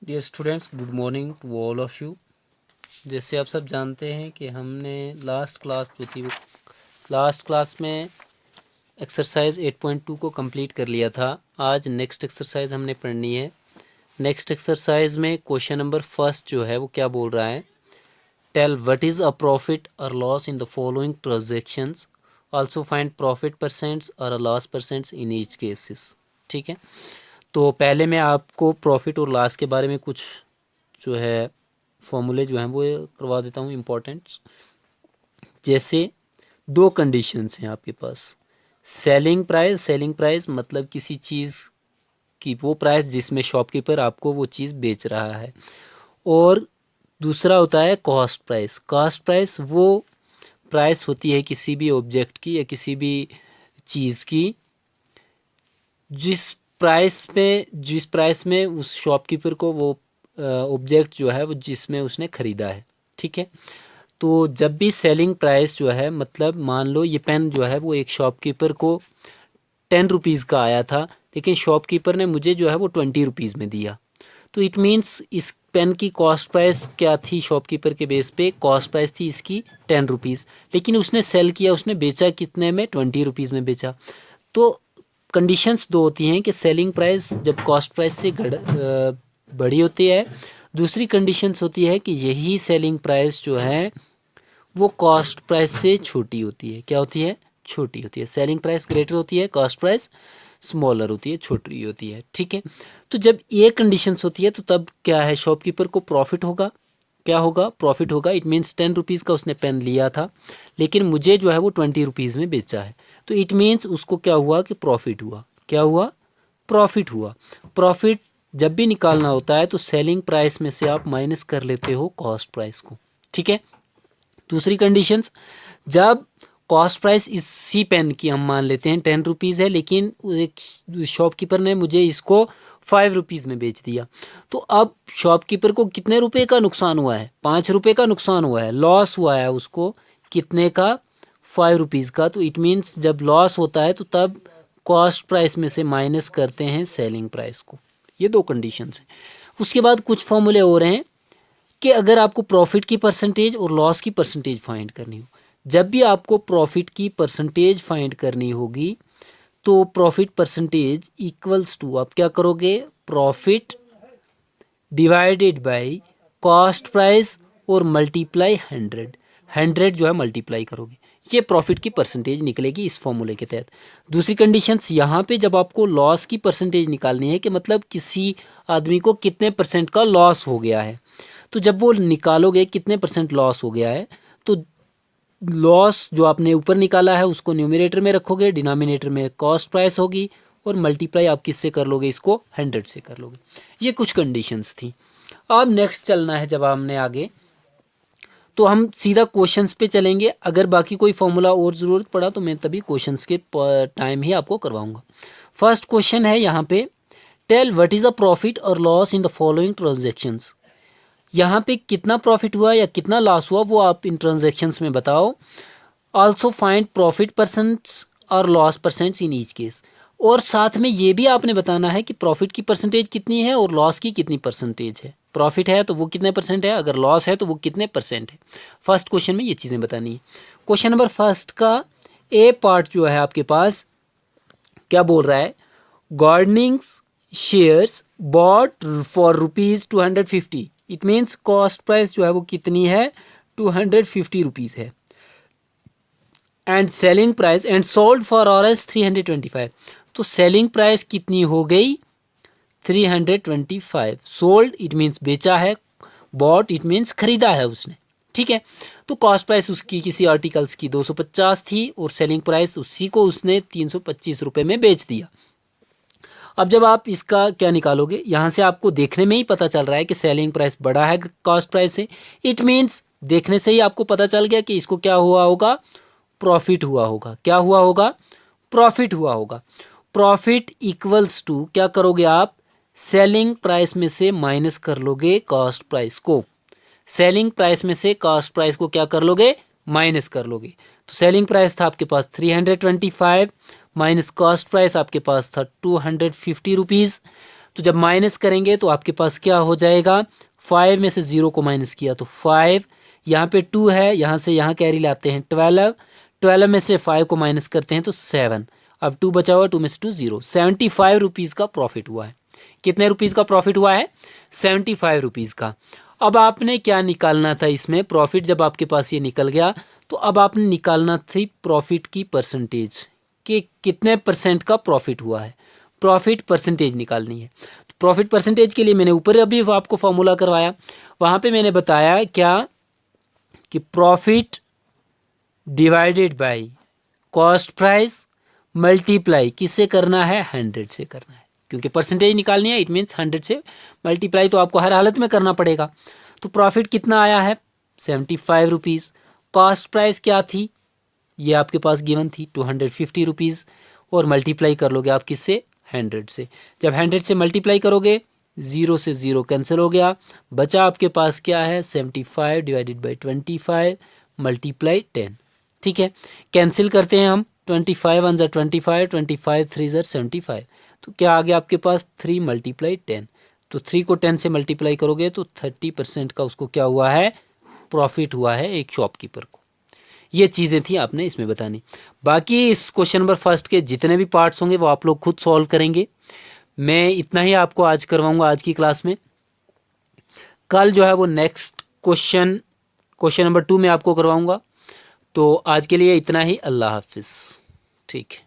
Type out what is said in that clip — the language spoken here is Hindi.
Dear students, good morning to all of you. जैसे आप सब जानते हैं कि हमने लास्ट क्लास जो थी वो लास्ट क्लास में एक्सरसाइज 8.2 को कंप्लीट कर लिया था। आज नेक्स्ट एक्सरसाइज हमने पढ़नी है। नेक्स्ट एक्सरसाइज में क्वेश्चन नंबर फर्स्ट जो है वो क्या बोल रहा है, tell what is a profit और loss in the following transactions, also find profit percents और a loss percents in each cases. ठीक है, तो पहले मैं आपको प्रॉफिट और लॉस के बारे में कुछ जो है फॉर्मूले जो हैं वो करवा देता हूँ इम्पोर्टेंट। जैसे दो कंडीशंस हैं आपके पास, सेलिंग प्राइस मतलब किसी चीज़ की वो प्राइस जिसमें शॉपकीपर आपको वो चीज़ बेच रहा है, और दूसरा होता है कॉस्ट प्राइस वो प्राइस होती है किसी भी ऑब्जेक्ट की या किसी भी चीज़ की जिस प्राइस में उस शॉपकीपर को वो ऑब्जेक्ट जो है वो जिसमें उसने ख़रीदा है। ठीक है, तो जब भी सेलिंग प्राइस जो है, मतलब मान लो ये पेन जो है वो एक शॉपकीपर को 10 रुपीज़ का आया था, लेकिन शॉपकीपर ने मुझे जो है वो 20 रुपीज़ में दिया, तो इट मीन्स इस पेन की कॉस्ट प्राइस क्या थी, शॉपकीपर के बेस पे कॉस्ट प्राइस थी इसकी 10 रुपीज़, लेकिन उसने सेल किया, उसने बेचा कितने में, 20 रुपीज़ में बेचा। तो कंडीशंस दो होती हैं कि सेलिंग प्राइस जब कॉस्ट प्राइस से बड़ी होती है, दूसरी कंडीशंस होती है कि यही सेलिंग प्राइस जो है वो कॉस्ट प्राइस से छोटी होती है। क्या होती है? छोटी होती है। सेलिंग प्राइस ग्रेटर होती है, कॉस्ट प्राइस स्मॉलर होती है, छोटी होती है। ठीक है, तो जब ये कंडीशंस होती है तो तब क्या है, शॉपकीपर को प्रॉफिट होगा। क्या होगा? प्रॉफिट होगा। इट मीन्स 10 रुपीज़ का उसने पेन लिया था, लेकिन मुझे जो है वो 20 रुपीज़ में बेचा है, तो इट मीन्स उसको क्या हुआ कि प्रॉफिट हुआ। क्या हुआ? प्रॉफिट हुआ। प्रॉफिट जब भी निकालना होता है तो सेलिंग प्राइस में से आप माइनस कर लेते हो कॉस्ट प्राइस को। ठीक है, दूसरी कंडीशंस, जब कॉस्ट प्राइस इसी पेन की हम मान लेते हैं 10 रुपीज़ है, लेकिन एक शॉपकीपर ने मुझे इसको 5 रुपीज़ में बेच दिया, तो अब शॉपकीपर को कितने रुपए का नुकसान हुआ है? 5 रुपये का नुकसान हुआ है, लॉस हुआ है उसको। कितने का? 5 रुपीज़ का। तो इट मीन्स जब लॉस होता है तो तब कॉस्ट प्राइस में से माइनस करते हैं सेलिंग प्राइस को। ये दो कंडीशंस हैं। उसके बाद कुछ फॉर्मूले और हैं कि अगर आपको प्रॉफिट की परसेंटेज और लॉस की परसेंटेज फाइंड करनी हो, जब भी आपको प्रॉफिट की परसेंटेज फाइंड करनी होगी तो प्रॉफिट परसेंटेज इक्वल्स टू, आप क्या करोगे, profit divided by cost price और मल्टीप्लाई 100 जो है मल्टीप्लाई करोगे, ये प्रॉफिट की परसेंटेज निकलेगी इस फॉर्मूले के तहत। दूसरी कंडीशंस यहाँ पे, जब आपको लॉस की परसेंटेज निकालनी है कि मतलब किसी आदमी को कितने परसेंट का लॉस हो गया है, तो जब वो निकालोगे कितने परसेंट लॉस हो गया है, तो लॉस जो आपने ऊपर निकाला है उसको न्यूमरेटर में रखोगे, डिनोमिनेटर में कॉस्ट प्राइस होगी, और मल्टीप्लाई आप किससे कर लोगे, इसको 100 से कर लोगे। ये कुछ कंडीशंस थी। अब नेक्स्ट चलना है, जब हमने आगे तो हम सीधा क्वेश्चंस पे चलेंगे। अगर बाकी कोई फॉर्मूला और ज़रूरत पड़ा तो मैं तभी क्वेश्चंस के टाइम ही आपको करवाऊंगा। फर्स्ट क्वेश्चन है यहाँ पे, tell what is a profit और loss in the following transactions. यहाँ पे कितना प्रॉफिट हुआ या कितना लॉस हुआ वो आप इन ट्रांजेक्शन्स में बताओ। आल्सो फाइंड प्रॉफिट परसेंट्स और loss percents in each case, और साथ में ये भी आपने बताना है कि प्रॉफिट की परसेंटेज कितनी है और लॉस की कितनी परसेंटेज है। प्रॉफिट है तो वो कितने परसेंट है, अगर लॉस है तो वो कितने परसेंट है। फर्स्ट क्वेश्चन में ये चीज़ें बतानी है। क्वेश्चन नंबर फर्स्ट का ए पार्ट जो है आपके पास क्या बोल रहा है, gardening shares bought for ₹250। It means cost price जो है वो कितनी है, 250 रुपीज़ है, and selling price and sold for ऑर्स 325। तो सेलिंग प्राइस कितनी हो गई, 325। सोल्ड इट मीन्स बेचा है, बॉट इट मीन्स खरीदा है उसने। ठीक है, तो कॉस्ट प्राइस उसकी किसी आर्टिकल्स की 250 थी और सेलिंग प्राइस उसी को उसने 325 रुपये में बेच दिया। अब जब आप इसका क्या निकालोगे, यहाँ से आपको देखने में ही पता चल रहा है कि सेलिंग प्राइस बड़ा है कॉस्ट प्राइस से। इट मीन्स देखने से ही आपको पता चल गया कि इसको क्या हुआ होगा, प्रॉफिट हुआ होगा। क्या हुआ होगा, प्रॉफिट हुआ होगा। प्रॉफिट इक्वल्स टू क्या करोगे आप, सेलिंग प्राइस में से माइनस कर लोगे कॉस्ट प्राइस को। सेलिंग प्राइस में से कॉस्ट प्राइस को क्या कर लोगे, माइनस कर लोगे। तो सेलिंग प्राइस था आपके पास 325 माइनस कॉस्ट प्राइस आपके पास था 250 रुपीज़। तो जब माइनस करेंगे तो आपके पास क्या हो जाएगा, 5 में से 0 को माइनस किया तो 5, यहाँ पे 2 है, यहाँ से यहाँ कैरी लाते हैं 12, 12 में से 5 को माइनस करते हैं तो 7, अब 2 बचा हुआ, 2 में से 2 0, 75 रुपीज़ का प्रॉफिट हुआ है। कितने रुपीज़ का प्रॉफिट हुआ है, 75 रुपीज़ का। अब आपने क्या निकालना था इसमें प्रॉफिट, जब आपके पास ये निकल गया तो अब आपने निकालना थी प्रॉफिट की परसेंटेज कि कितने परसेंट का प्रॉफिट हुआ है, प्रॉफिट परसेंटेज निकालनी है। तो प्रॉफिट परसेंटेज के लिए मैंने ऊपर अभी आपको फॉर्मूला करवाया, वहाँ पे मैंने बताया क्या कि profit divided by cost price multiply किससे करना है, 100 से करना है, क्योंकि परसेंटेज निकालनी है, इट मीन्स 100 से मल्टीप्लाई तो आपको हर हालत में करना पड़ेगा। तो प्रॉफिट कितना आया है, 75 रुपीज़। कॉस्ट प्राइस क्या थी, ये आपके पास गिवन थी 250 रुपीज़, और मल्टीप्लाई कर लोगे आप किससे, 100 से। जब 100 से मल्टीप्लाई करोगे 0 से 0 कैंसिल हो गया, बचा आपके पास क्या है, 75 डिवाइडेड बाई 25 मल्टीप्लाई 10। ठीक है, कैंसिल करते हैं हम, 25 1 ज़ा 25, 25 3 ज़ा 75, तो क्या आ गया आपके पास 3 मल्टीप्लाई 10। तो 3 को 10 से मल्टीप्लाई करोगे तो 30% का उसको क्या हुआ है, प्रॉफिट हुआ है एक शॉपकीपर को। ये चीज़ें थी आपने इसमें बतानी। बाकी इस क्वेश्चन नंबर फर्स्ट के जितने भी पार्ट्स होंगे वो आप लोग खुद सॉल्व करेंगे। मैं इतना ही आपको आज करवाऊंगा आज की क्लास में। कल जो है वो नेक्स्ट क्वेश्चन नंबर 2 में आपको करवाऊंगा। तो आज के लिए इतना ही, अल्लाह हाफिज़। ठीक है।